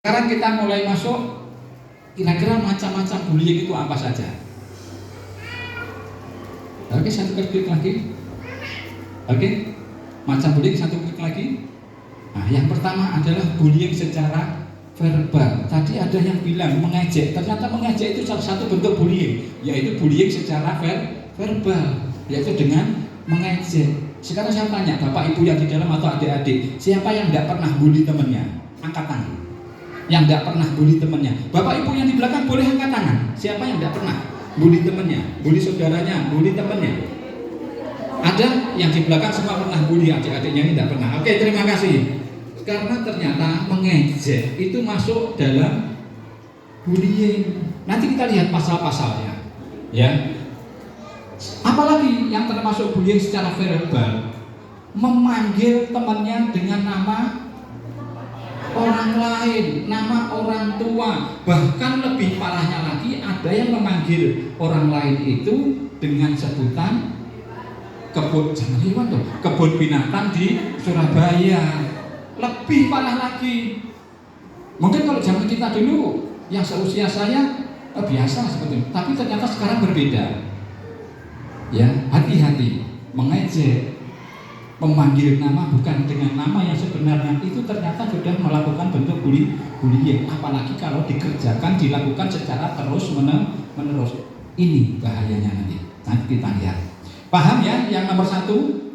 Sekarang kita mulai masuk kira-kira macam-macam bullying itu apa saja. Oke, satu klik lagi. Oke, macam bullying satu klik lagi. Nah, yang pertama adalah bullying secara verbal. Tadi ada yang bilang mengejek. Ternyata mengejek itu salah satu bentuk bullying, yaitu bullying secara verbal, yaitu dengan mengejek. Sekarang saya tanya, Bapak Ibu yang di dalam atau adik-adik, siapa yang tidak pernah bully temannya? Angkat tangan. Yang tidak pernah bully temannya. Bapak Ibu yang di belakang boleh angkat tangan. Siapa yang tidak pernah bully temannya, bully saudaranya, bully temannya? Ada yang di belakang semua pernah bully, adik-adiknya ini tidak pernah. Oke, terima kasih. Karena ternyata mengejek itu masuk dalam bullying. Nanti kita lihat pasal-pasalnya, ya. Apalagi yang termasuk bullying secara verbal, memanggil temannya dengan nama orang lain, nama orang tua. Bahkan lebih parahnya lagi, ada yang memanggil orang lain itu dengan sebutan kebun binatang di Surabaya. Lebih parah lagi. Mungkin kalau zaman kita dulu yang seusia saya biasa seperti itu, tapi ternyata sekarang berbeda. Ya, hati-hati mengejek, memanggil nama bukan dengan nama yang sebenarnya, itu ternyata sudah melakukan bentuk bullying. Apalagi kalau dikerjakan, dilakukan secara terus-menerus. Ini bahayanya nanti kita lihat. Paham ya yang nomor satu?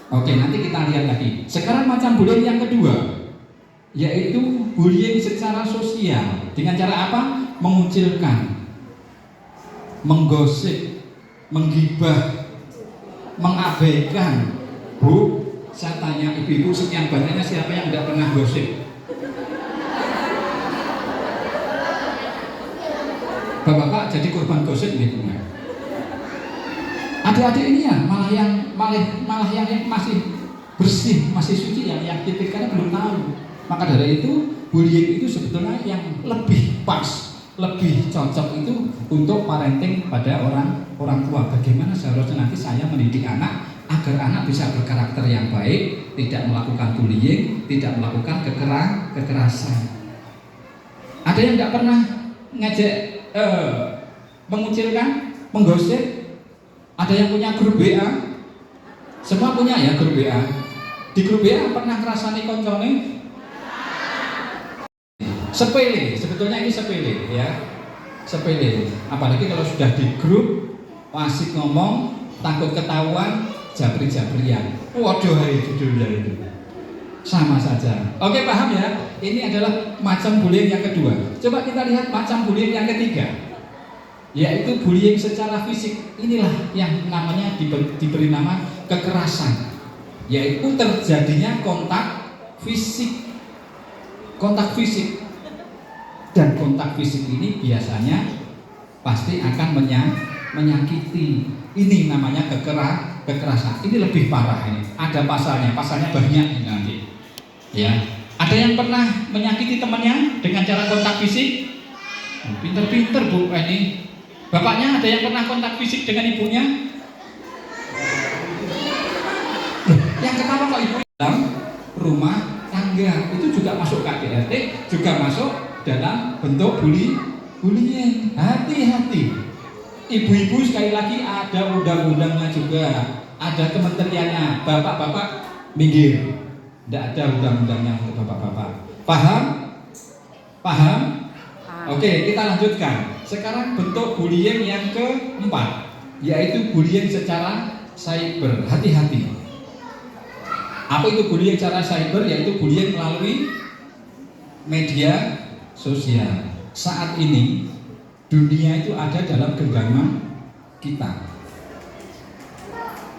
Oke, nanti kita lihat lagi. Sekarang macam bullying yang kedua, yaitu bullying secara sosial. Dengan cara apa? Mengucilkan, menggosip, menggibah, mengabaikan. Bu, saya tanya ibu-ibu sekian banyaknya, siapa yang tidak pernah gosip? Bapak-bapak jadi korban gosip gitu kan? Adik-adik ini ya malah yang masih bersih, masih suci, yang tipikalnya belum tahu. Maka dari itu bullying itu sebetulnya yang lebih pas, lebih cocok itu untuk parenting pada orang tua. Bagaimana seharusnya nanti saya mendidik anak agar anak bisa berkarakter yang baik, tidak melakukan bullying, tidak melakukan kekerasan. Ada yang tidak pernah ngejek mengucilkan, menggosip. Ada yang punya grup WA? Semua punya ya grup WA. Di grup WA pernah ngerasani koncone? Sepele, sebetulnya ini sepele ya. Sepele. Apalagi kalau sudah di grup, asik ngomong, takut ketahuan, jabri-jabrian. Waduh, hai judulnya itu. Sama saja. Oke, paham ya? Ini adalah macam bullying yang kedua. Coba kita lihat macam bullying yang ketiga, yaitu bullying secara fisik. Inilah yang namanya diberi nama kekerasan, yaitu terjadinya kontak fisik. Kontak fisik. Dan kontak fisik ini biasanya pasti akan menyakiti. Ini namanya kekerasan. Ini lebih parah ini. Ada pasalnya banyak ini nanti. Ya, ada yang pernah menyakiti temannya dengan cara kontak fisik? Pinter-pinter Bu ini. Bapaknya ada yang pernah kontak fisik dengan ibunya? Yang ketawa kok ibu dalam rumah tangga itu juga masuk KDRT, juga masuk dalam bentuk bullying. Hati-hati. Ibu-ibu sekali lagi ada undang-undangnya juga, ada kementeriannya. Bapak-bapak minggir. Tidak ada undang-undangnya untuk bapak-bapak. Paham? Paham? Oke, kita lanjutkan. Sekarang bentuk bullying yang keempat, yaitu bullying secara cyber. Hati-hati. Apa itu bullying secara cyber? Yaitu bullying melalui media sosial. Saat ini dunia itu ada dalam genggaman kita.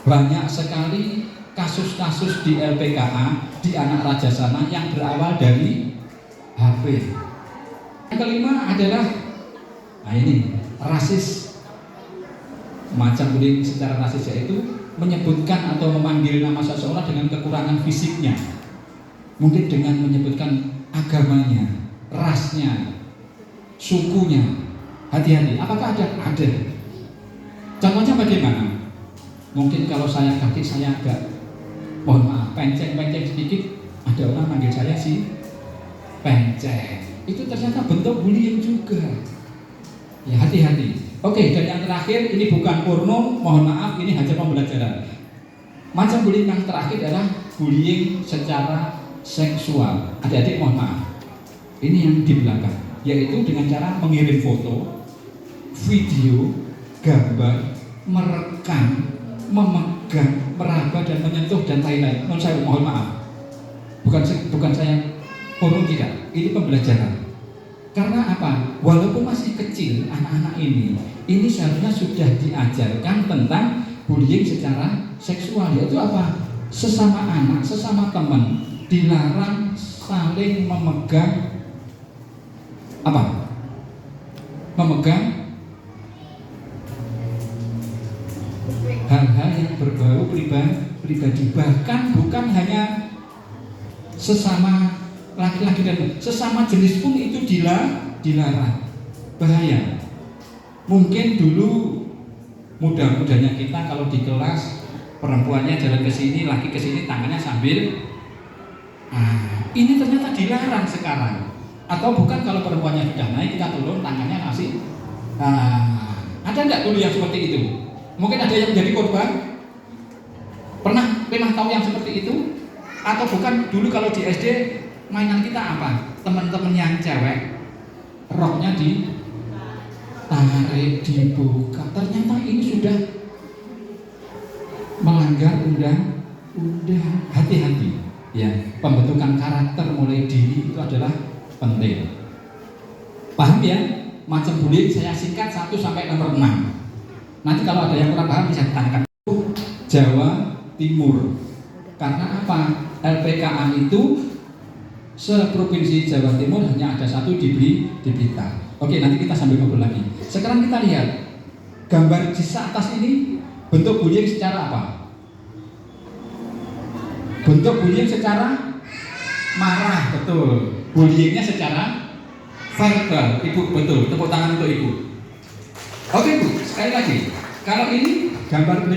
Banyak sekali kasus-kasus di LPKA, di anak raja sana yang berawal dari HP. Yang kelima adalah ini rasis. Macam bullying secara rasis yaitu menyebutkan atau memanggil nama seseorang dengan kekurangan fisiknya, mungkin dengan menyebutkan agamanya, rasnya, sukunya. Hati-hati. Apakah ada? Ada. Contohnya bagaimana? Mungkin kalau saya kaki saya agak, mohon maaf, penceng-penceng sedikit, ada orang manggil saya si penceng. Itu ternyata bentuk bullying juga. Ya, hati-hati. Oke, dan yang terakhir, ini bukan porno, mohon maaf, ini hanya pembelajaran. Macam bullying yang terakhir adalah bullying secara seksual. Adik-adik mohon maaf, ini yang di belakang, yaitu dengan cara mengirim foto, video, gambar, merekam, memegang, meraba dan menyentuh dan lain-lain. Saya mohon maaf, bukan saya porno, tidak. Ini pembelajaran. Karena apa? Walaupun masih kecil anak-anak ini seharusnya sudah diajarkan tentang bullying secara seksual, yaitu apa? Sesama anak, sesama teman dilarang saling memegang apa? Memegang hal-hal yang berbau pribadi, bahkan bukan hanya sesama laki-laki dan sesama jenis pun itu dilarang. Bahaya. Mungkin dulu mudah-mudahnya kita kalau di kelas perempuannya jalan ke sini, laki ke sini, tangannya sambil ini ternyata dilarang sekarang. Atau bukan kalau perempuannya sudah naik kita turun tangannya masih ada enggak dulu yang seperti itu? Mungkin ada yang menjadi korban? Pernah tahu yang seperti itu? Atau bukan dulu kalau di SD mainan kita apa? Teman-teman yang cewek roknya ditarik, dibuka. Ternyata ini sudah melanggar undang-undang. Hati-hati ya, pembentukan karakter mulai dini itu adalah penting. Paham ya? Macam bullying saya singkat 1 sampai nomor 6. Nanti kalau ada yang kurang paham bisa ditanyakan. Jawa Timur. Karena apa? LPKA itu seprovinsi Jawa Timur hanya ada 1 di Blitar. Oke, nanti kita sambil ngobrol lagi. Sekarang kita lihat gambar di atas ini, bentuk bullying secara apa? Bentuk bullying secara marah, betul. Bullyingnya secara verbal, Ibu, betul. Tepuk tangan untuk Ibu. Oke Bu, sekali lagi. Kalau ini gambar